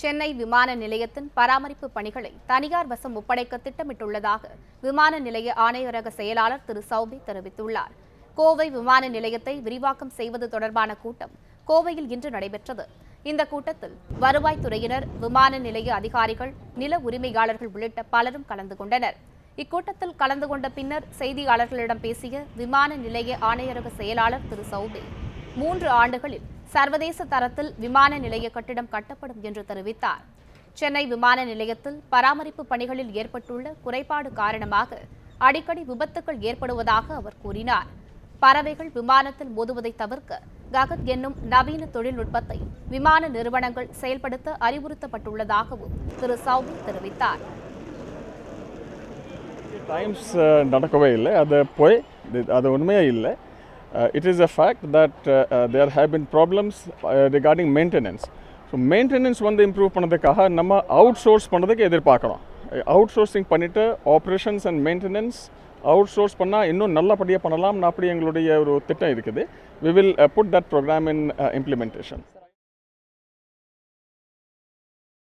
சென்னை விமான நிலையத்தின் பராமரிப்பு பணிகளை தனியார் வசம் ஒப்படைக்க திட்டமிட்டுள்ளதாக விமான நிலைய ஆணையரக செயலாளர் திரு சௌபி தெரிவித்துள்ளார். கோவை விமான நிலையத்தை விரிவாக்கம் செய்வது தொடர்பான கூட்டம் கோவையில் இன்று நடைபெற்றது. இந்த கூட்டத்தில் வருவாய்த்துறையினர், விமான நிலைய அதிகாரிகள், நில உரிமையாளர்கள் உள்ளிட்ட பலரும் கலந்து கொண்டனர். இக்கூட்டத்தில் கலந்து கொண்ட பின்னர் செய்தியாளர்களிடம் பேசிய விமான நிலைய ஆணையரக செயலாளர் திரு சௌபி, 3 ஆண்டுகளில் சர்வதேச தரத்தில் விமான நிலைய கட்டிடம் கட்டப்படும் என்று தெரிவித்தார். சென்னை விமான நிலையத்தில் பராமரிப்பு பணிகளில் ஏற்பட்டுள்ள குறைபாடு காரணமாக அடிக்கடி விபத்துக்கள் ஏற்படுவதாக அவர் கூறினார். பறவைகள் விமானத்தில் மோதுவதை தவிர்க்க ககத் என்னும் நவீன தொழில்நுட்பத்தை விமான நிறுவனங்கள் செயல்படுத்த அறிவுறுத்தப்பட்டுள்ளதாகவும் திரு சௌபி தெரிவித்தார். டைம்ஸ் நடக்கவே இல்லை, அது உண்மையே இல்லை. It is a fact that there have been problems regarding maintenance. So maintenance வந்து improve பண்ணதுக்காக நம்ம outsource பண்ணதுக்கு எதிர்பார்க்கணும். Outsourcing பண்ணிட்டு operations and maintenance outsource பண்ணால் இன்னும் நல்லபடியாக பண்ணலாம். அப்படி எங்களுடைய ஒரு திட்டம் இருக்குது. We will put that program in implementation.